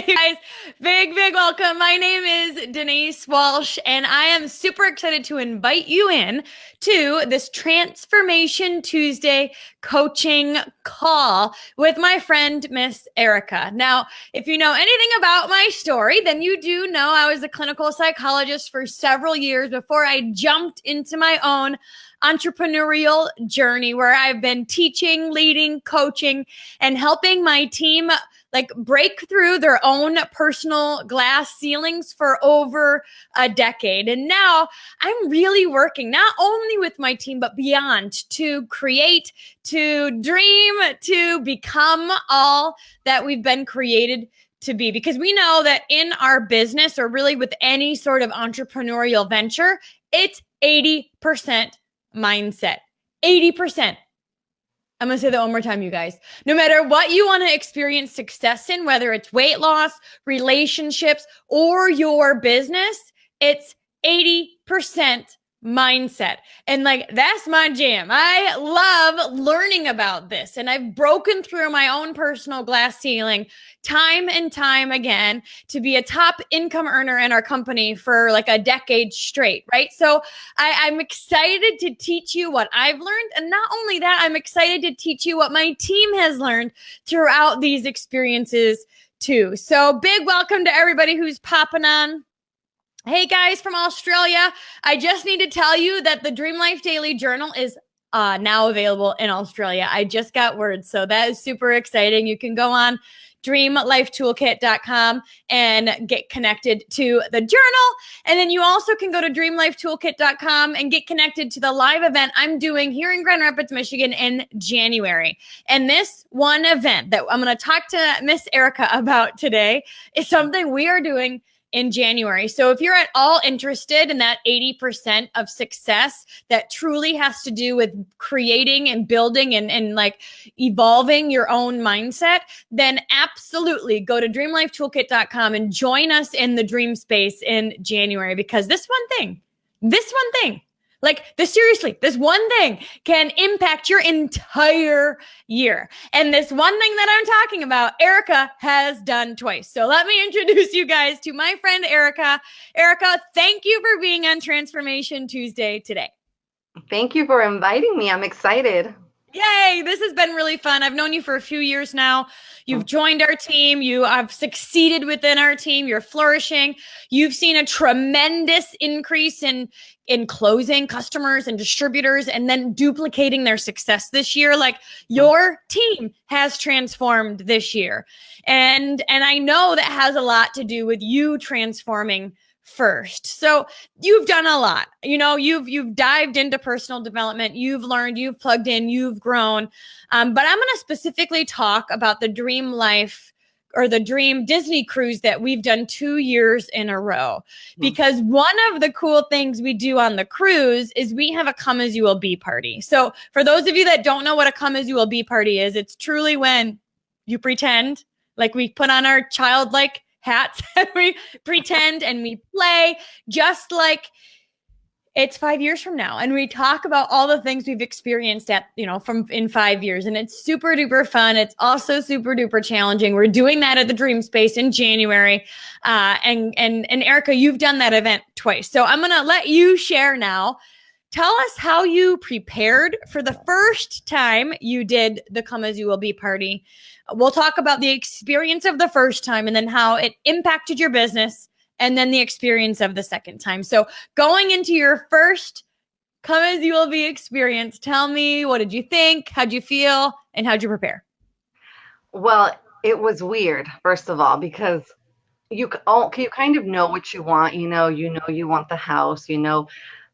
Guys, big welcome. My name is Denise Walsh, and I am super excited to invite you in to this Transformation Tuesday coaching call with my friend, Miss Erica. Now, if you know anything about my story, then you do know I was a clinical psychologist for several years before I jumped into my own entrepreneurial journey where I've been teaching, leading, coaching, and helping my team break through their own personal glass ceilings for over a decade. And now I'm really working not only with my team, but beyond to create, to dream, to become all that we've been created to be. Because we know that in our business, or really with any sort of entrepreneurial venture, it's 80% mindset. 80%. I'm going to say that one more time, you guys. No matter what you want to experience success in, whether it's weight loss, relationships, or your business, it's 80% mindset. And that's my jam. I love learning about this. And I've broken through my own personal glass ceiling time and time again to be a top income earner in our company for a decade straight, right? So I'm excited to teach you what I've learned. And not only that, I'm excited to teach you what my team has learned throughout these experiences too. So big welcome to everybody who's popping on. Hey guys from Australia, I just need to tell you that the Dream Life Daily Journal is now available in Australia. I just got word, so that is super exciting. You can go on dreamlifetoolkit.com and get connected to the journal. And then you also can go to dreamlifetoolkit.com and get connected to the live event I'm doing here in Grand Rapids, Michigan in January. And this one event that I'm going to talk to Miss Erica about today is something we are doing in January. So if you're at all interested in that 80% of success that truly has to do with creating and building and evolving your own mindset, then absolutely go to dreamlifetoolkit.com and join us in the dream space in January, because this one thing, seriously, this one thing can impact your entire year. And this one thing that I'm talking about, Erica has done twice. So let me introduce you guys to my friend, Erica. Erica, thank you for being on Transformation Tuesday today. Thank you for inviting me. I'm excited. Yay, this has been really fun. I've known you for a few years now. You've joined our team. You have succeeded within our team. You're flourishing. You've seen a tremendous increase in closing customers and distributors and then duplicating their success this year. Your team has transformed this year. And I know that has a lot to do with you transforming first. So you've done a lot. You've dived into personal development. You've learned, you've plugged in, you've grown. But I'm going to specifically talk about the Dream Life or the Dream Disney cruise that we've done 2 years in a row. Because one of the cool things we do on the cruise is we have a come as you will be party. So for those of you that don't know what a come as you will be party is, it's truly when you pretend, we put on our childlike hats and we pretend and we play just like it's 5 years from now. And we talk about all the things we've experienced from in 5 years. And it's super duper fun. It's also super duper challenging. We're doing that at the Dream Space in January. And Erica, you've done that event twice. So I'm going to let you share now. Tell us how you prepared for the first time you did the Come As You Will Be party. We'll talk about the experience of the first time and then how it impacted your business and then the experience of the second time. So going into your first Come As You Will Be experience, tell me, what did you think? How'd you feel? And how'd you prepare? Well, it was weird, first of all, because you kind of know what you want. You want the house,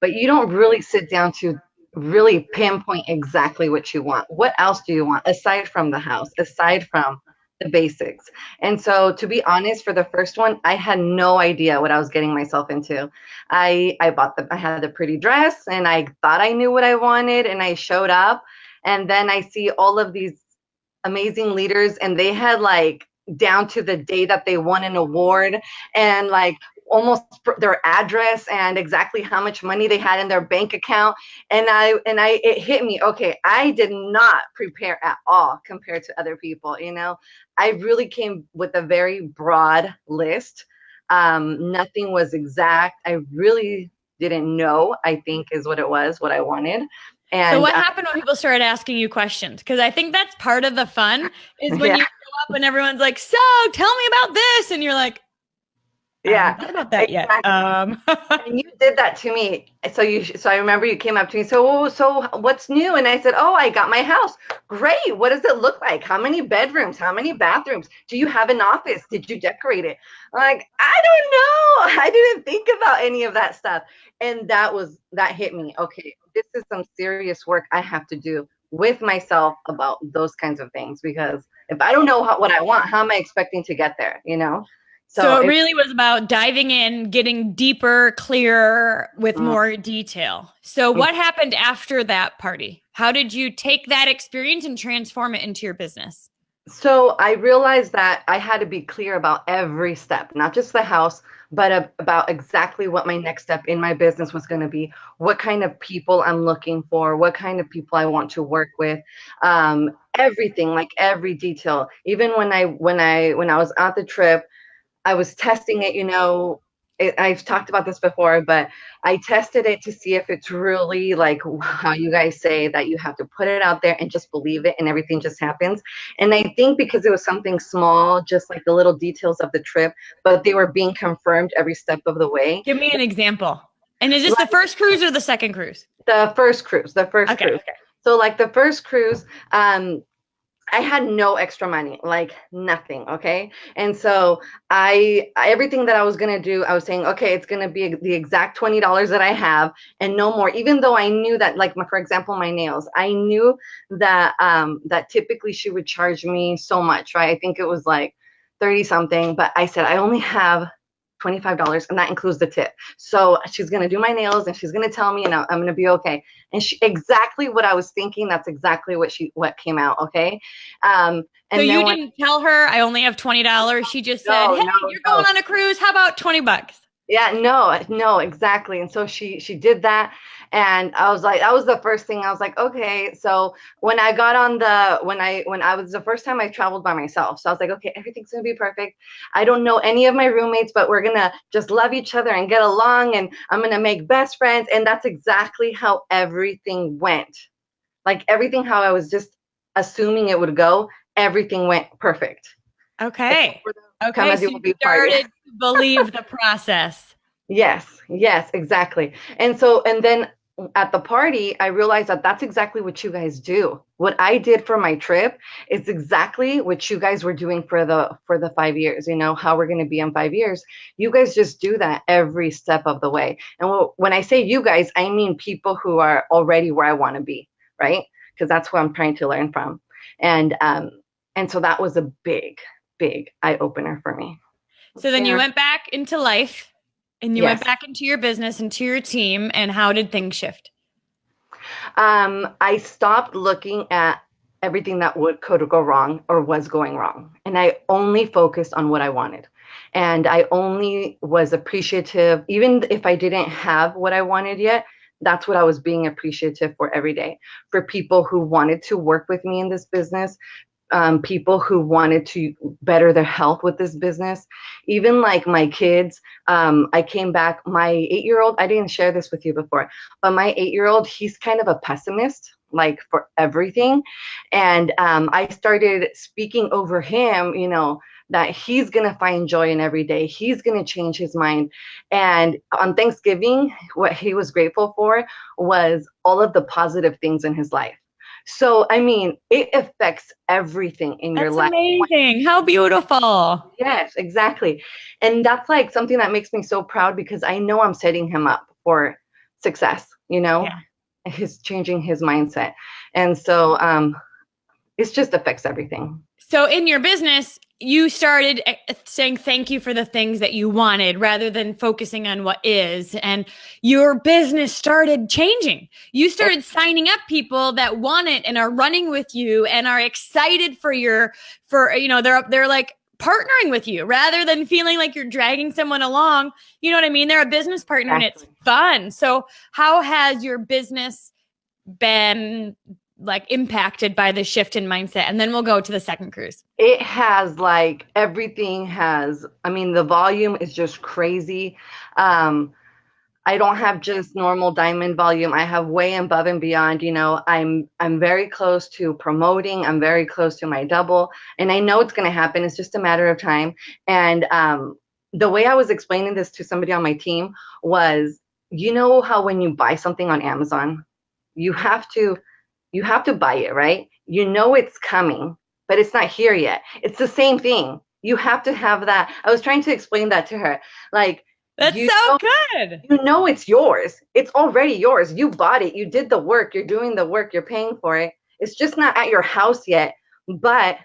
but you don't really sit down to really pinpoint exactly what you want. What else do you want aside from the house, aside from the basics? And so, to be honest, for the first one, I had no idea what I was getting myself into. I had the pretty dress and I thought I knew what I wanted, and I showed up, and then I see all of these amazing leaders, and they had down to the day that they won an award and almost their address and exactly how much money they had in their bank account. And it hit me, okay, I did not prepare at all compared to other people, you know. I really came with a very broad list. Nothing was exact. I really didn't know, I think is what it was, what I wanted. So And what happened when people started asking you questions? Because I think that's part of the fun is when yeah, you show up and everyone's like, so tell me about this. And you're like, I yeah, haven't thought about that yet. exactly. And you did that to me. So I remember you came up to me. So what's new? And I said, oh, I got my house. Great. What does it look like? How many bedrooms? How many bathrooms? Do you have an office? Did you decorate it? I'm like, I don't know. I didn't think about any of that stuff. And that hit me. Okay, this is some serious work I have to do with myself about those kinds of things, because if I don't know what I want, how am I expecting to get there? You know? So it really was about diving in, getting deeper, clearer with Mm. more detail. So what happened after that party? How did you take that experience and transform it into your business? So I realized that I had to be clear about every step, not just the house, but about exactly what my next step in my business was going to be, what kind of people I'm looking for, what kind of people I want to work with, everything, like every detail. Even when I was at the trip, I was testing it, you know. I've talked about this before, but I tested it to see if it's really like how you guys say that you have to put it out there and just believe it and everything just happens. And I think because it was something small, just like the little details of the trip, but they were being confirmed every step of the way. Give me an example. And is this the Like first cruise or the second cruise? the first cruise, the first Okay. cruise. So like the first cruise, I had no extra money, like nothing. Okay. And so everything that I was going to do, I was saying, okay, it's going to be the exact $20 that I have and no more, even though I knew that, like, for example, my nails, I knew that, that typically she would charge me so much, right? I think it was like 30 something, but I said, I only have $25 and that includes the tip. So she's going to do my nails and she's going to tell me and I'm going to be okay. And exactly what I was thinking, that's exactly what came out. Okay. And so you didn't tell her I only have $20. She just said, hey, you're going on a cruise. How about $20? Yeah, no, exactly. And so she did that. And I was like, that was the first thing. I was like, okay. So when I got on when I was the first time I traveled by myself. So I was like, okay, everything's gonna be perfect. I don't know any of my roommates, but we're gonna just love each other and get along and I'm gonna make best friends. And that's exactly how everything went. Like everything how I was just assuming it would go, everything went perfect. Okay. Okay. So you started to believe the process. Yes, exactly. And then at the party, I realized that that's exactly what you guys do. What I did for my trip is exactly what you guys were doing for the 5 years, you know, how we're going to be in 5 years. You guys just do that every step of the way. And when I say you guys, I mean people who are already where I want to be, right? Because that's who I'm trying to learn from. And so that was a big eye opener for me. So then you went back into life and you went back into your business, into your team. And how did things shift? I stopped looking at everything that could go wrong or was going wrong. And I only focused on what I wanted. And I only was appreciative, even if I didn't have what I wanted yet. That's what I was being appreciative for every day, for people who wanted to work with me in this business, people who wanted to better their health with this business, even like my kids. I came back, my 8-year-old, I didn't share this with you before, but my 8-year-old, he's kind of a pessimist, like for everything. And I started speaking over him, you know, that he's going to find joy in every day. He's going to change his mind. And on Thanksgiving, what he was grateful for was all of the positive things in his life. So, I mean, it affects everything in your life. That's amazing. How beautiful. Yes, exactly. And that's like something that makes me so proud because I know I'm setting him up for success, you know, He's changing his mindset. And so it just affects everything. So in your business, you started saying thank you for the things that you wanted rather than focusing on what is. And your business started changing. You started signing up people that want it and are running with you and are excited for you know, they're like partnering with you rather than feeling like you're dragging someone along. You know what I mean? They're a business partner and it's fun. So how has your business been like impacted by the shift in mindset? And then we'll go to the second cruise. It has, like, everything has, I mean, the volume is just crazy. I don't have just normal diamond volume. I have way above and beyond. I'm very close to promoting. I'm very close to my double, and I know it's going to happen. It's just a matter of time. And the way I was explaining this to somebody on my team was, how when you buy something on Amazon, you have to buy it, right? It's coming, but it's not here yet. It's the same thing. You have to have that. I was trying to explain that to her. Like, that's so good. It's yours. It's already yours. You bought it. You did the work. You're doing the work. You're paying for it. It's just not at your house yet, but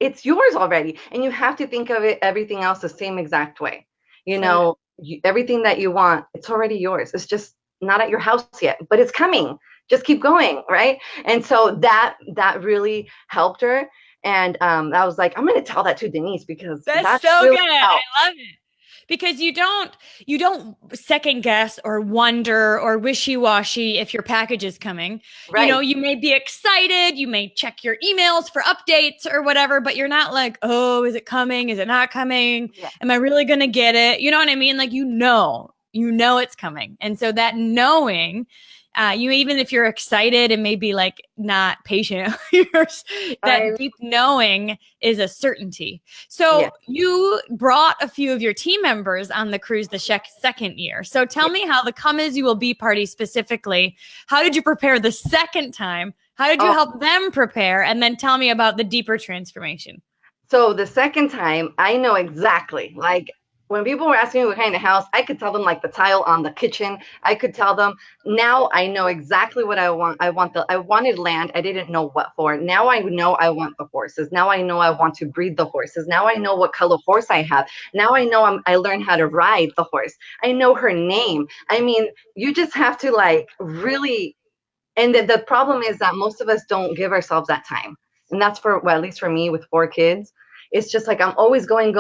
it's yours already. And you have to think of it, everything else, the same exact way. Everything that you want, it's already yours. It's just not at your house yet, but it's coming. Just keep going, right? And so that really helped her. And I was like, I'm going to tell that to Denise, because that's so really good. Helped. I love it. Because you don't second guess or wonder or wishy-washy if your package is coming. Right. You may be excited, you may check your emails for updates or whatever, but you're not like, oh, is it coming? Is it not coming? Yeah. Am I really going to get it? You know what I mean? Like, you know it's coming. And so that knowing, even if you're excited and maybe like not patient, that deep knowing is a certainty. So you brought a few of your team members on the cruise the second year. So tell me how the Come As You Will Be party specifically, how did you prepare the second time? How did you help them prepare? And then tell me about the deeper transformation. So the second time, I know exactly, like, when people were asking me what kind of house, I could tell them, like, the tile on the kitchen. I could tell them. Now I know exactly what I want. I wanted land. I didn't know what for. Now I know I want the horses. Now I know I want to breed the horses. Now I know what color horse I have. Now I know I learned how to ride the horse. I know her name. I mean, you just have to, like, really. And the problem is that most of us don't give ourselves that time. And that's at least for me with 4 kids. It's just like I'm always going.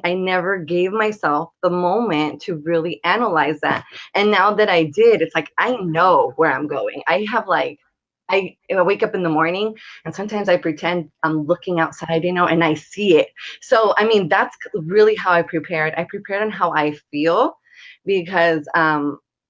I never gave myself the moment to really analyze that. And now that I did, it's like I know where I'm going. I wake up in the morning and sometimes I pretend I'm looking outside, and I see it. So, I mean, that's really how I prepared. I prepared on how I feel, because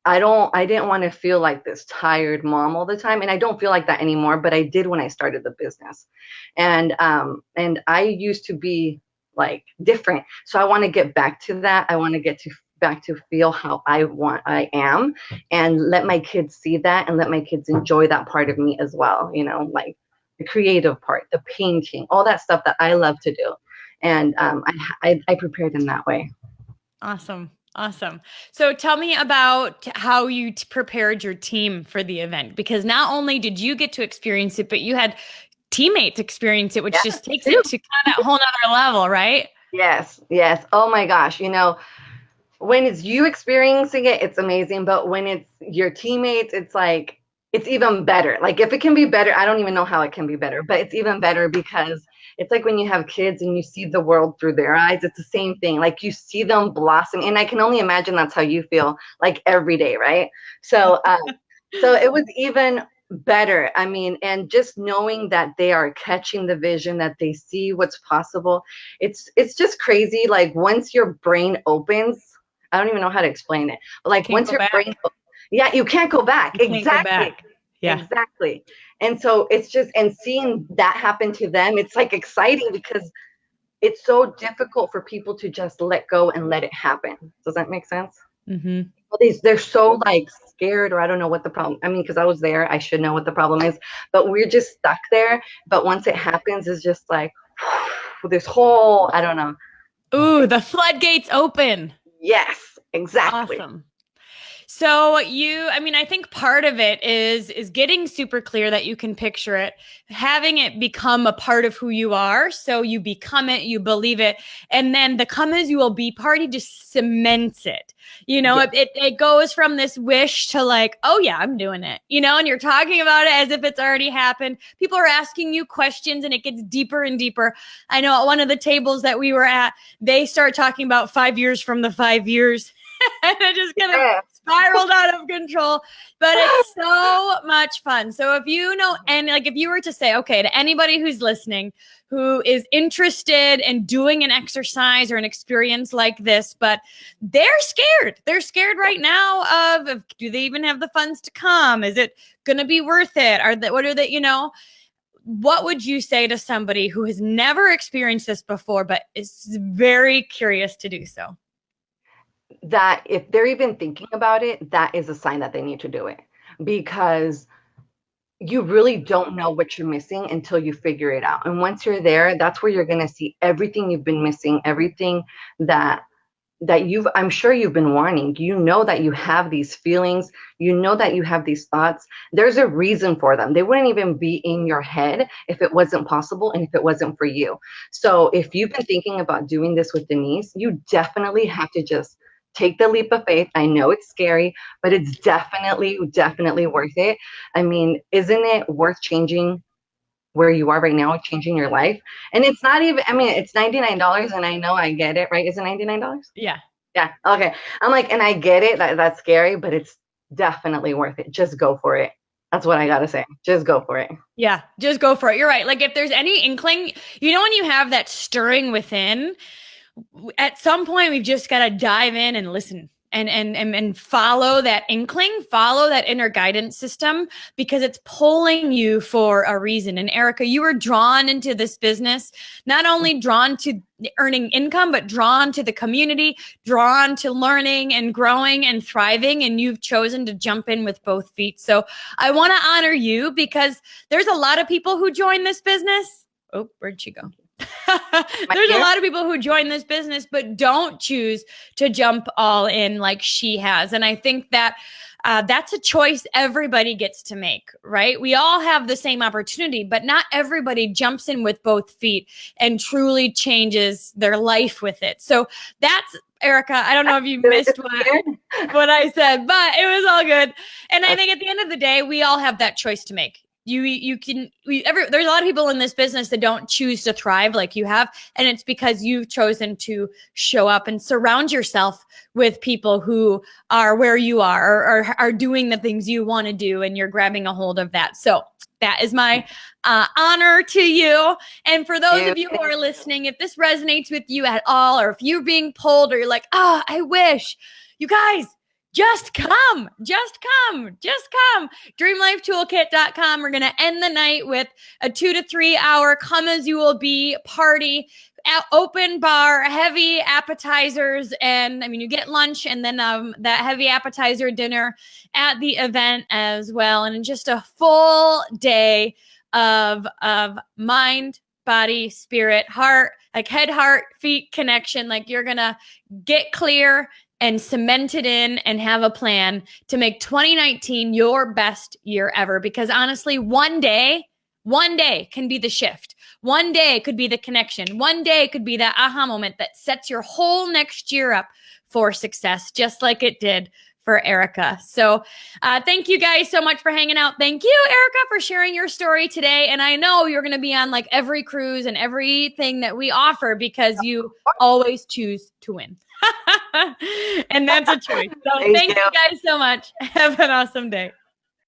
I didn't want to feel like this tired mom all the time. And I don't feel like that anymore, but I did when I started the business. And I used to be, like, different. So I want to get back to that. I want to get back to feel how I am, and let my kids see that, and let my kids enjoy that part of me as well. Like the creative part, the painting, all that stuff that I love to do. And I prepared in that way. Awesome. So tell me about how you prepared your team for the event, because not only did you get to experience it, but you had teammates experience it, which just takes it to kind of a whole nother level, right? Yes. Oh my gosh. When it's you experiencing it, it's amazing. But when it's your teammates, it's like, it's even better. Like, if it can be better, I don't even know how it can be better, but it's even better because it's like when you have kids and you see the world through their eyes. It's the same thing. Like, you see them blossom. And I can only imagine that's how you feel, like, every day, right? So, so it was even better. I mean, and just knowing that they are catching the vision, that they see what's possible. It's just crazy. Like, once your brain opens, I don't even know how to explain it. But like, once your brain, you can't go back. Exactly. Yeah. Exactly. And so it's just, and seeing that happen to them, it's like exciting, because it's so difficult for people to just let go and let it happen. Does that make sense? Mm-hmm. Well, they're so, like, scared, or I don't know what the problem. I mean, because I was there, I should know what the problem is, but we're just stuck there. But once it happens, it's just like this whole, I don't know. Ooh, the floodgates open. Yes, exactly. Awesome. So I think part of it is getting super clear that you can picture it, having it become a part of who you are. So you become it, you believe it, and then the come as you will be party just cements it. Yeah. It goes from this wish to like, oh yeah, I'm doing it, and you're talking about it as if it's already happened. People are asking you questions and it gets deeper and deeper. I know at one of the tables that we were at, they start talking about 5 years from the 5 years. And it just kind of spiraled out of control, but it's so much fun. So if if you were to say, okay, to anybody who's listening, who is interested in doing an exercise or an experience like this, but they're scared right now of do they even have the funds to come? Is it going to be worth it? What would you say to somebody who has never experienced this before, but is very curious to do so? That if they're even thinking about it, that is a sign that they need to do it, because you really don't know what you're missing until you figure it out. And once you're there, that's where you're going to see everything you've been missing, everything that I'm sure you've been wanting. That you have these feelings, that you have these thoughts. There's a reason for them. They wouldn't even be in your head if it wasn't possible and if it wasn't for you. So if you've been thinking about doing this with Denise, you definitely have to just take the leap of faith. I know it's scary, but it's definitely, definitely worth it. I mean, isn't it worth changing where you are right now, changing your life? And it's not even, it's $99, and I know I get it, right? Is it $99? Yeah. Yeah. Okay. I'm like, and I get it. That's scary, but it's definitely worth it. Just go for it. That's what I got to say. Just go for it. Yeah, just go for it. You're right. Like if there's any inkling, when you have that stirring within, at some point we've just got to dive in and listen and follow that inkling, follow that inner guidance system, because it's pulling you for a reason. And Erica, you were drawn into this business, not only drawn to earning income, but drawn to the community, drawn to learning and growing and thriving. And you've chosen to jump in with both feet. So I want to honor you, because there's a lot of people who join this business. Oh, where'd she go? There's a lot of people who join this business but don't choose to jump all in like she has. And I think that that's a choice everybody gets to make, right? We all have the same opportunity, but not everybody jumps in with both feet and changes their life with it. So that's Erica. I don't know if you missed what I said, but it was all good. And I think at the end of the day, we all have that choice to make. There's a lot of people in this business that don't choose to thrive like you have. And it's because you've chosen to show up and surround yourself with people who are where you are, or are doing the things you want to do. And you're grabbing a hold of that. So that is my honor to you. And for those of you who are listening, if this resonates with you at all, or if you're being pulled, or you're like, I wish, you guys, just come. Dreamlifetoolkit.com. We're going to end the night with a 2 to 3 hour come as you will be party, open bar, heavy appetizers. And you get lunch and then that heavy appetizer dinner at the event as well. And just a full day of mind, body, spirit, heart, like head, heart, feet connection. Like you're going to get clear and cement it in and have a plan to make 2019 your best year ever. Because honestly, one day can be the shift. One day could be the connection. One day could be that aha moment that sets your whole next year up for success, just like it did for Erica. So thank you guys so much for hanging out. Thank you, Erica, for sharing your story today. And I know you're going to be on like every cruise and everything that we offer, because you always choose to win. And that's a choice. So thank you guys so much. Have an awesome day.